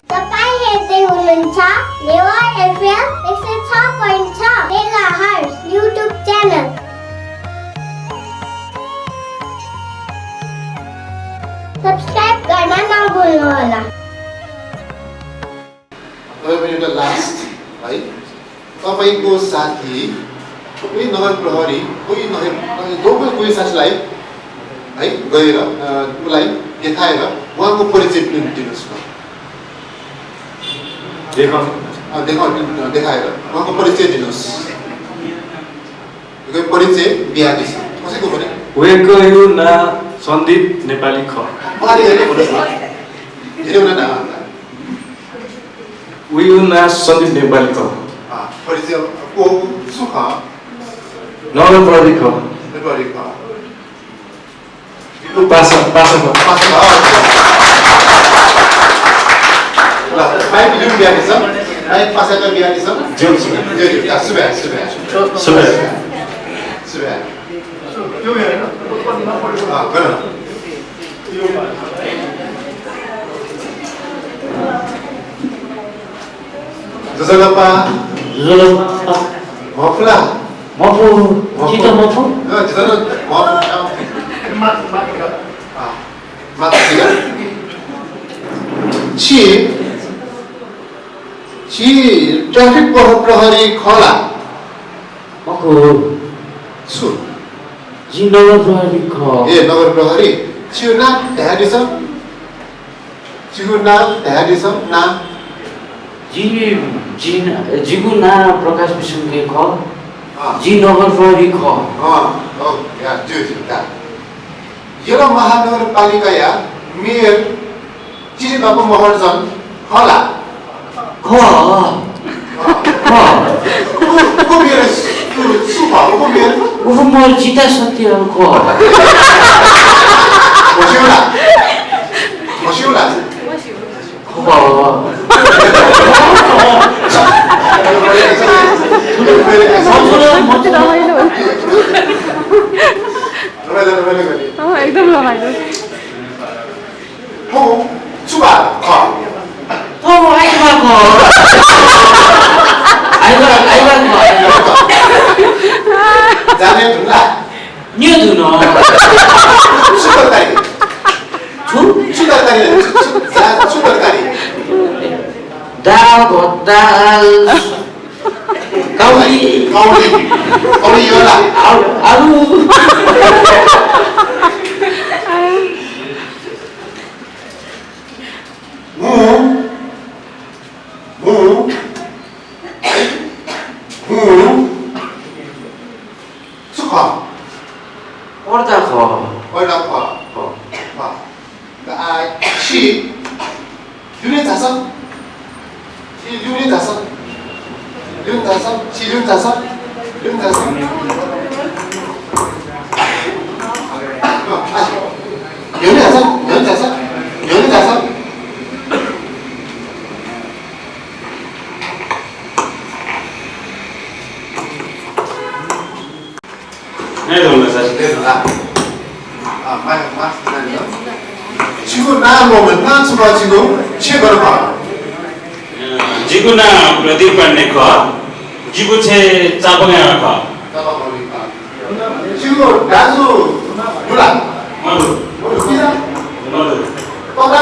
तपाईं हेर्दै हुनुहुन्छ Newar FM 106.6 megahertz YouTube channel. Subscribe गर्न नभुल्नुहोला। एउटा लास्ट है, तपाईको साथी कोही नगर प्रहरी कोही साथीलाई है गएर उसलाई देखाएर उहाँको परिचय दिनुहोस् न। देखाएर उहाँको परिचय दिनुहोस्। परिचय बिहानी छ कसैको पनि उहाँको यो ना सन्दीप नेपाली ख उयो ना सन्दीप नेपाली ख परिचय को सुख नगर प्रहरी ख नेपाली ख पासा ल फाइभ मिलियन बिहानी छ फाइभ पासाका बिहानी छ जो सुबह Zazalapa. Mafla. Mafu. Cita mafu. Cita mafu. Matiga. Chi traffic प्रहरी खला. Mafu. Su. Ji नगर प्रहरी ख. नगर प्रहरी. चिउना ढ्याडिसम. चिउना ढ्याडिसम ना. जीगु ना प्रकाश विसुके ख. जी नगर प्रहरी ख. यो महानगरपालिका या मेयर चिज बाबु महर्जन खला. ख. को मेयर सुपा को मेयर उफु म जिता सत्य ख. मसिउला एकदम रमाइलो जाने धुला न्यू धुनो सुतरकारी दाल दाल काउली योला आलु जिगुना प्रदीप पन्ने ख जिगु छे चापंगा ख जिगु दाजु दुला मधु किरा पका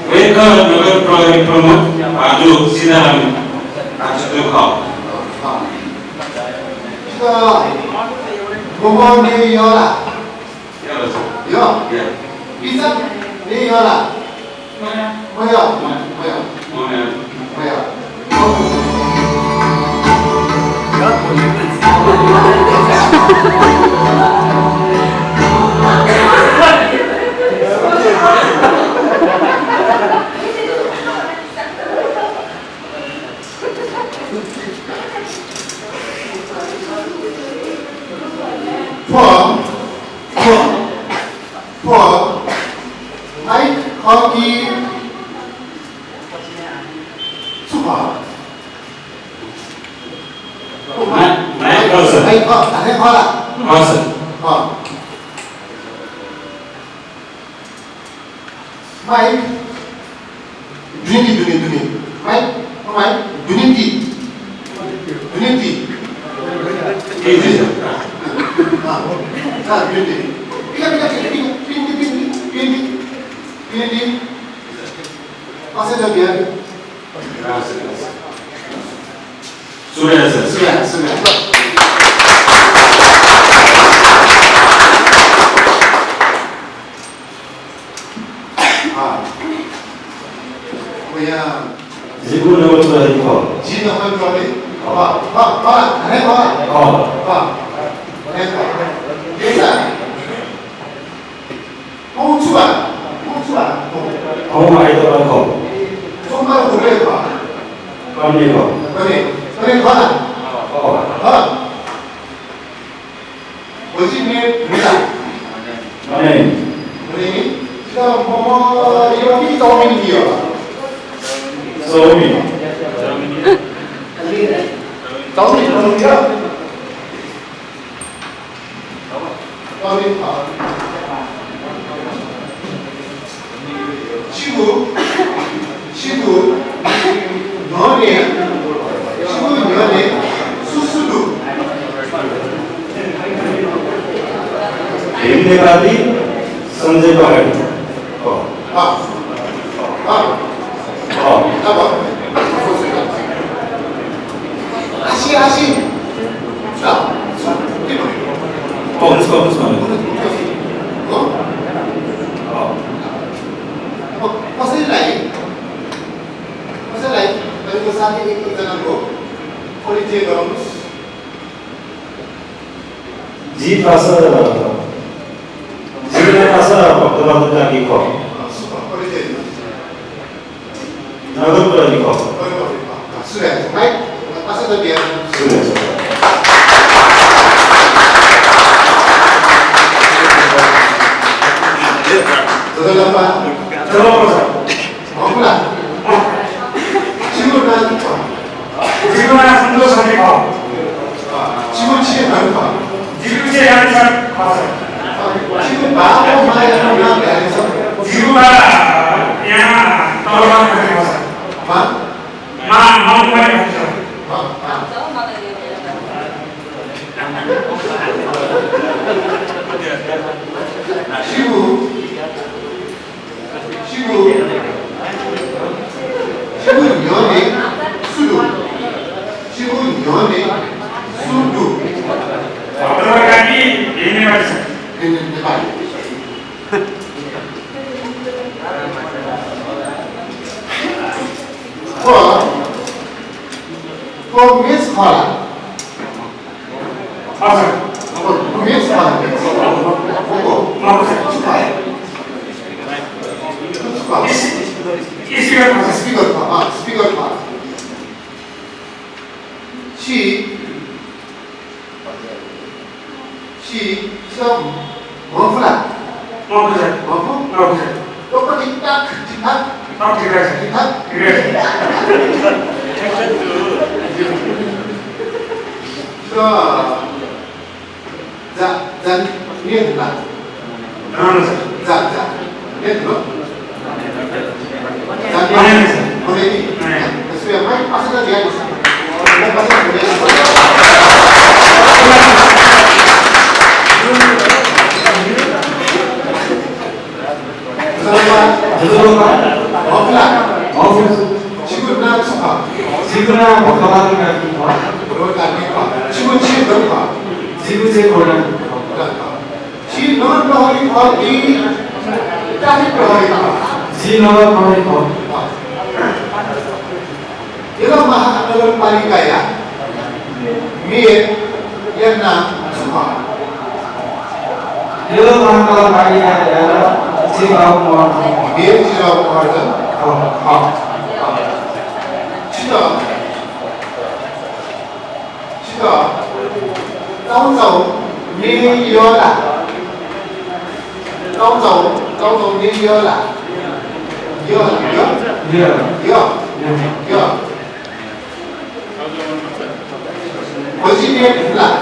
वेक नगर प्रहरी प्रमुख आजु सीताराम आजु ख मोमो ने योला यो पिज्जा ने योला 뭐야? for Mike Hockey Super. Mike Carlson. Mike Carlson. Anh hỏi là. Carlson. Mike Duninti. Mike Duninti. Easy. Duninti. Duninti. Masa dah biar. Sudah, sir. Jibu nama tu lagi kau. Ji nama tu lagi. Ada apa? Biasa. Mau cuba. Kau mai tu orang kau. Cuma boleh apa? Kau ni kau. Boleh mana? Baju ni bila? Mana ni? Ini kita mau ini tahu ini dia. Somi. Tahu ini dia. Tahu ini apa? Cibu, nyonya, susu. Ini tadi Sanjay Bahari. Apa? Asyik. Bagus mana? Masih lain. Dari pesan ini kita nampak. Politik bagus. Ji pasal waktu lagi kau. Politik. Naga tu lagi kau. Sudah. Baik. Pasal dah biar. Sudah. Sudah apa? Mau pulang? 지금 하나 선도선이 가. 지금 치에 가는 지금 제 양산 가서. 지금 마음 마야 안에서 지금 하나 야 떨어가는 거 가서. 마음 많이 가죠. 시부 연애 수두 들어가니 얘네 말씀. 했는데 말 미스 커라 미스 커라 보고 축하해 이 시간 가서 스피커 파 시험 원프라 원프 똑같이 딱 그래. 자, 이해됐나? 자, 이해됐어? 자, 보내기. 수야, 많이 빠져다 줘야겠어. 지구나 먹어가는 거. 지구 치에 넣어봐. 지구제 고랑. 지 넣은 거리 거기 짜릿 거리가. 지너가 거리 거. 이런 말을 말이가야. 미에 옛날 수화. 이런 말과 말이가 아니라 지가고 뭐. 미에 지라고 말은 시다 싸움 미에 이어라 Câu tổng đi dơ là dơ Brazilian là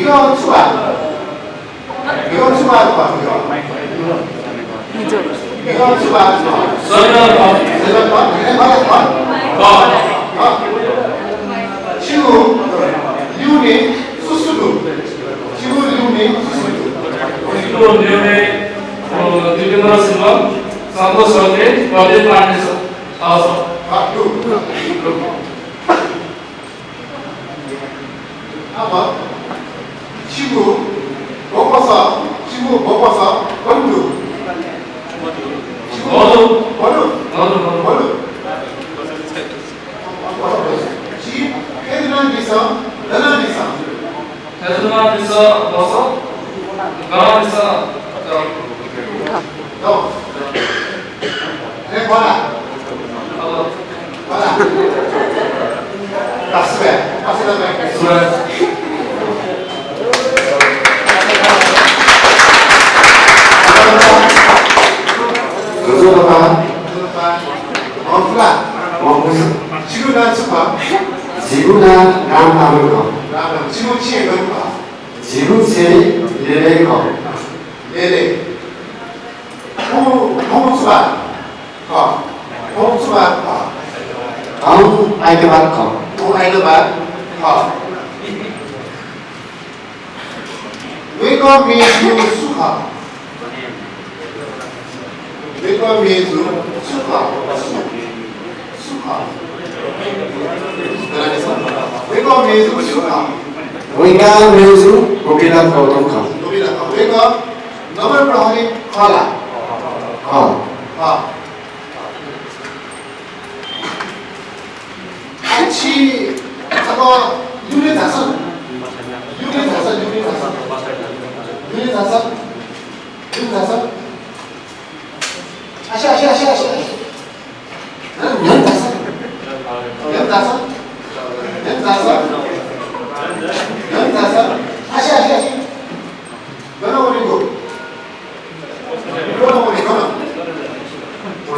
이거 추가 이거 추가 지금 리운이 수수도 지금 리운이 수수도 지금 리운이 들리는 순간 상도스럽게 어디 반에서 나와서 한번 지구 먹어서 건두 버릇 집 헤드는 비서 너는 비서 해주만 비서 넣어서 나만 비서 너 그래 봐라 라스베 지구나 남아물고 지구치의 지구체의 레레거 네네 홍수가 아이드바커 외과 미수 수학 외과 미수 수학 외과 미수 수학 Winga Mezu Gopilan Kautumka 외과 number प्रहरी खला अच्छी जब unit आसन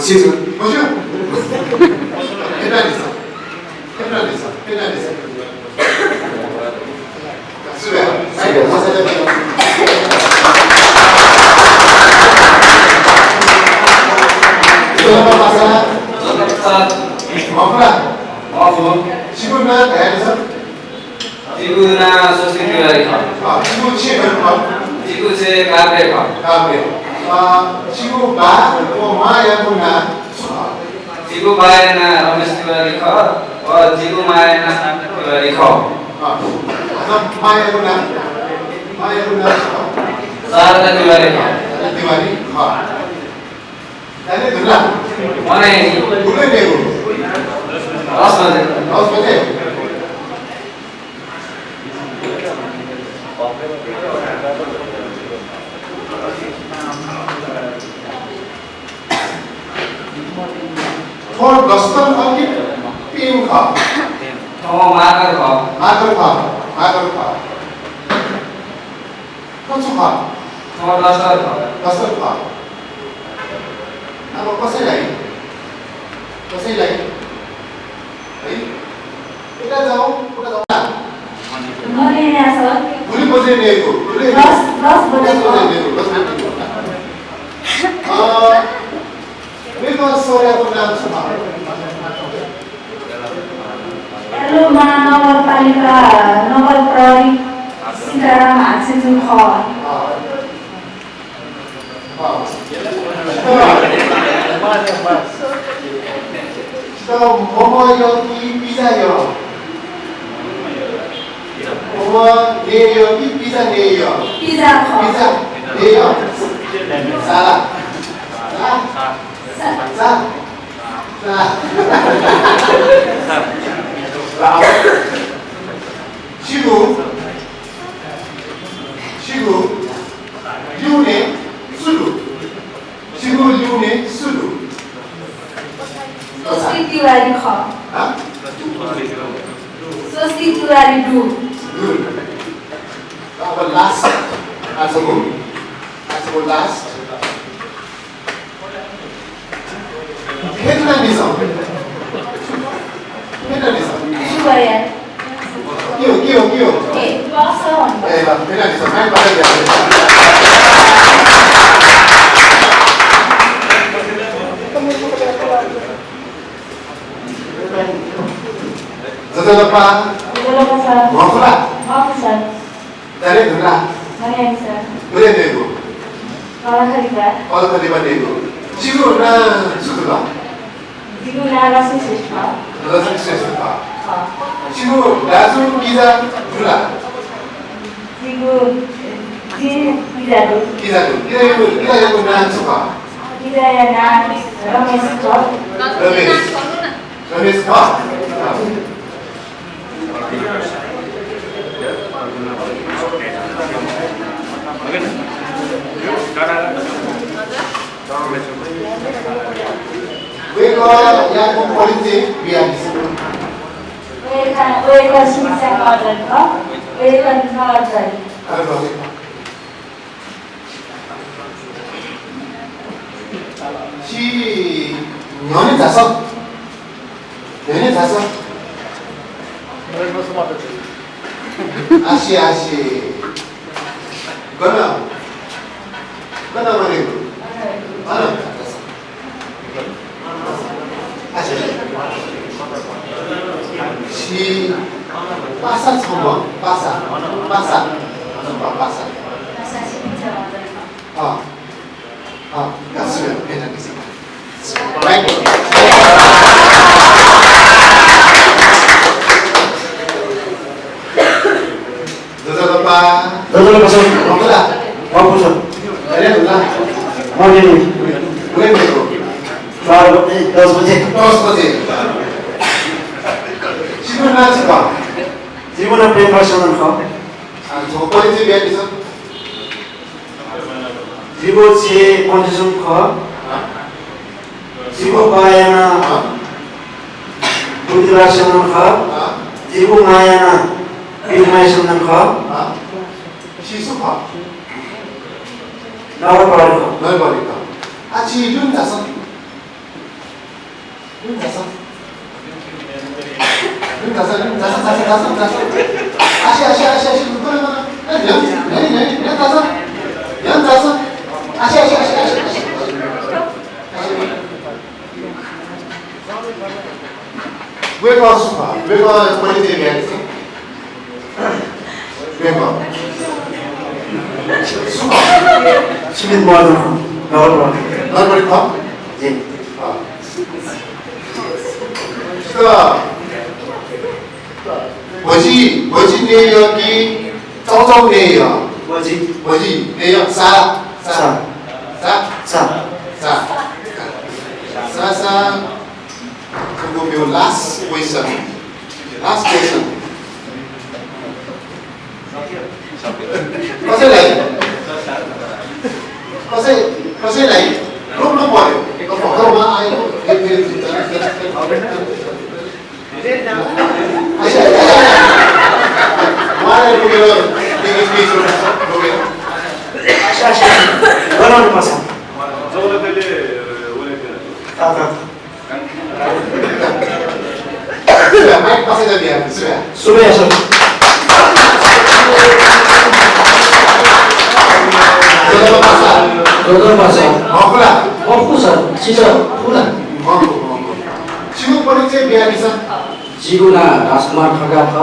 시즌 지구나 소식이라니까 지구체 가베가 지구 마야구나 지구 바에나 रमेश तिवारी ख और जिगु मायना तिवारी ख मायागुना शारदा तिवारी ख यानी दुल्ला मने दुल्ले देगो 10 बजे For Guston Alki, Pim Ka, Magar Ka, Kutsu Ka, Guston Ka. Apa pasal lagi? Kita jauh. Boleh pasal ni aku. Boleh. 10 बजे. Mereka sore aku nak semua. Hello, mga Nogel Palika, Nogel Proy, Sitaram Aksetu Kho. 뭐뭐 여기 비자요. 뭐뭐 네 여기 비자 네요. Pizza Kho. 비자 네요. 사라. 사. 시구 류네 수루 시구 류네 수루 Swasti Tiwari Kho. 아? Swasti Tiwari Do. Good. Our last as our last hedonism. Subayan. Kyo. Eh, Boston. Hedonism. Hai pada dia. Zazalapa. Ito sir. Mafla. Opo sir. Dari dula. Ngayon sir. Boleh nego. Para halika. All kaliba nego. Sigo na sutula. Jigo na rasa sishma. Rasa sutula. Sigo dazu giza dula. Jigo Pizza Do. Giza yang na suka. Pizza ya na Ramesh Kho. Ramesh Kho. Weko yang politik biar Weka Shinsang order Kho. Weka order. ada boleh. Si 년이 다섯. 아시. 그나 말이고. 하나 다섯. 아시. 시 빠사 처음 빠사. Rasa Shinsang order Kho. 갔으면 괜찮겠습니다. Right. Zazalapa. Mapuso. Dari dula. Morning. Boleh nego. 10 बजे. Terus bagi. Siapa nak cakap? जीवन प्रेम भाषण खा जो politik biar bisa. जीवो छे condition खा जीवो पायना बुद्धिराशन खा जीवो मायाना बिरमायशन खा 시수파. 나와 पार खा 널 버릴까? 지윤 다섯. 아시. 연 다섯. 아시. 외과 수파. 외과 politik biar bisa. 외과. 수파. 시민 모아도 나와 पार 널 버릴까? जी 뭐지 내역이 정정 내역 뭐지 내역 사 그리고 요 last question Pasal lain belum boleh kalau mana ayo mana dulu tinggi dulu शाशी बनाउनु पर्छ जौलतले उलेको ताता sudah main pasal dah dia sudah सुबह सर Jodoh pasal mau pulang 먹고 सर 진짜 पुला mau 지금 politik biar bisa जीवना राजकुमार खड्का ख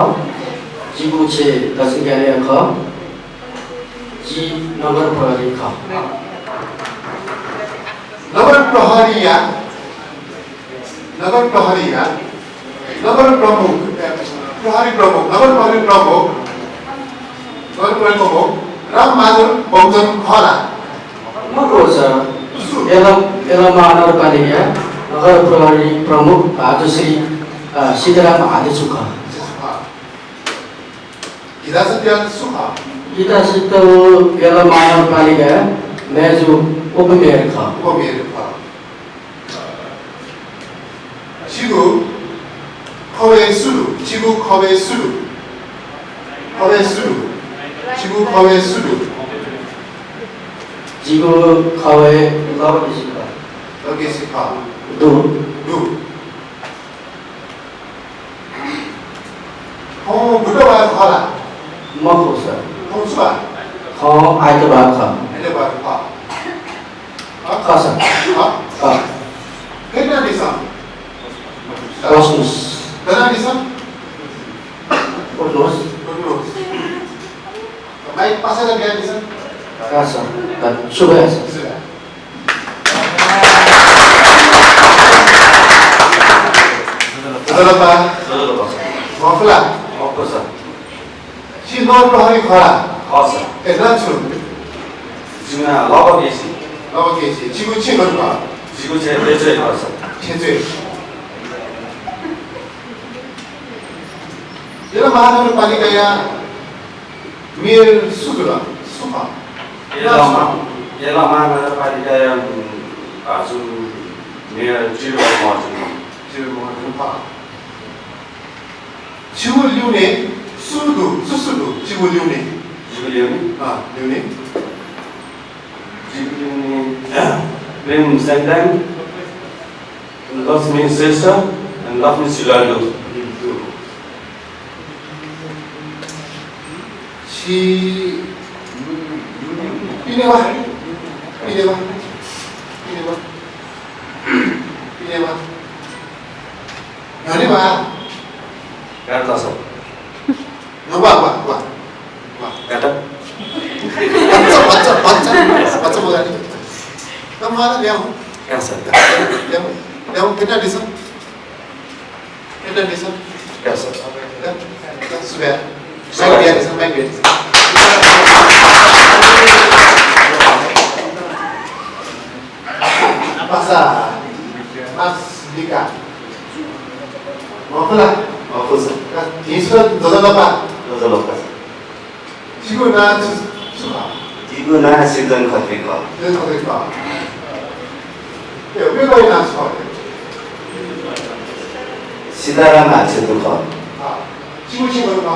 जीवु छे दक्षिण क्यारिया ख जी नगर प्रहरी ख नगर प्रहरीया नगर प्रहरीया नगर प्रमुख प्रहरी प्रमुख नगर प्रहरी प्रमुख नगर प्रहरी प्रमुख राम बहादुर बहुजन खरा मको छ एला महानगरपालिका नगर प्रहरी प्रमुख भाजुश्री Sitaram आदेशुख Kita setiap suka kita situ एला महानगरपालिका मेजु उपमेयर ख उपमेयर 지구 커웨 수루 지구 커웨 수루 지구 커웨 수루 지구 खवे लबकिसिका 여기 시카 दु 루 बुधबार खला मको छ 홍수가 ख आइतबार ख 해려바र 파 ख छ ख 페르나디상 कोस्मोस 페르나디상 कोस्मोस baik pasangan dia bisa का छ शुभया छ sudah Saudara Mafla मको छ Sinor Prohari Khora Khas Enatsu जिउना लबकेसी Lawakesi Chigu Chingon Pa जिगु चाहिँ बेचै Khas Chenze Yela Mahanagarapalikaya ya Mir Sudura Supa एला महानगरपालिका भाजु मेयर जिरो महसुल Chigu Mohan Pa Chigu Liune Sudu Susudu Chigu Liune जिगुलिउने Liune जिगुलिउने प्रेम सेन्दाङ लक्ष्मी श्रेष्ठ अनि Lakshmi सिलान्डो Si Pinewa Pinewa Pinewa Pinewa Pinewa काट्ला छ Wah काट Baca begini Kamu mana yang काट्छ yang kita di sana काट्छ sudah saya dia di sana main dia di sana Masa Mas Dika mau pulang मको छ Isra Zodan apa जलका Cigu na suka जिगुना सिजन खतेको Dia tak ada Ya, apa kau nak suka Sitaram आछेतो ख Cigu apa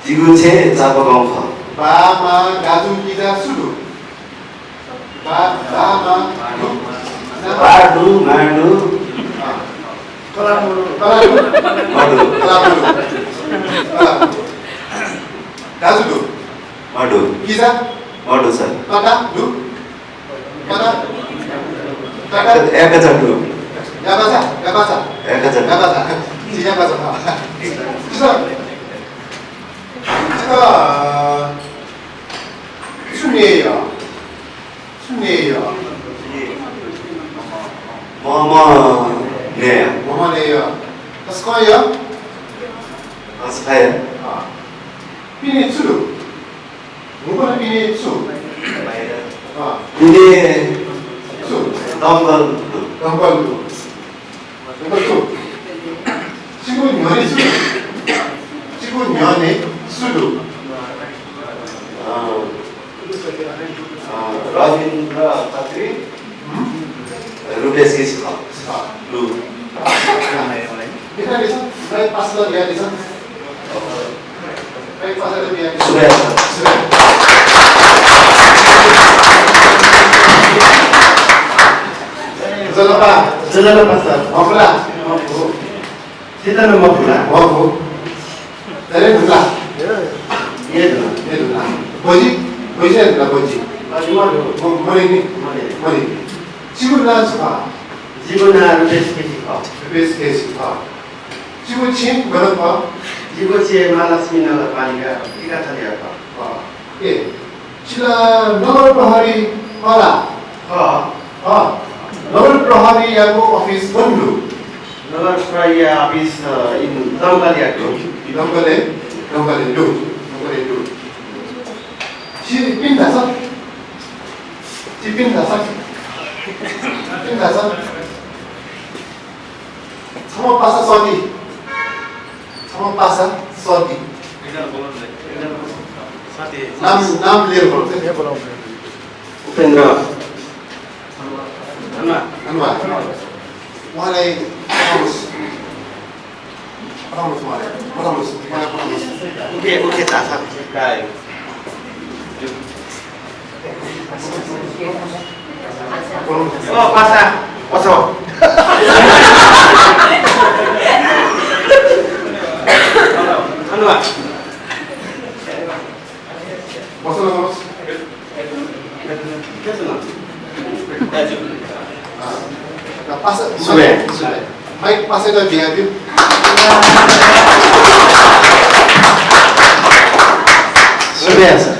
जिगु छे चापगाउँ ख Bama Gadu Kita Sudu Bama बाडु Madhu Kalau मडु Gadu मडु Kita मडु छ Kata Du Kata एकचटु Ya baca एकचटु Ya baca Siapa baca Bisa 제가 순이에요. 뭐뭐네요 뭐만해요? 스코어요? 어스파이어 비니 추루. 뭐만 비니 추. 근데 추. 덤벌 덩벌도. 추. 지금 년이 추루. 지금 년이 수루. Rabindra Khatri Rupesh KC लु Kita bisa, baik pas lo dia bisa. Baik pas lo dia bisa. सुबह Sudah lepas. Mau pulang? Sitaram मफुला Mau. Dari pulang. ये दु Ini pulang. Boji adalah boji. Mori ini. 지금 나서 봐. जीवना रुपेश केसी ख 베스케스 봐. 지금 친 뭐는 봐. जीवो छे महालक्ष्मी नगरपालिका टिकाथली ख 예. Sila नगर प्रहरी वाला नगर प्रहरी याको अफिस बन्नु नगर प्रहरी अफिस इन दमकलियाको नम्बरले दु pindasan sama pasa sodi nam लिएर बोल्छ उपेन्द्र धन्यवाद उहाँलाई पठाउनुहोस् उके चासा पासा पछो धन्यवाद बस्नुहोस् दाजु माइक पासेर बिहा दिउँ शुभ्या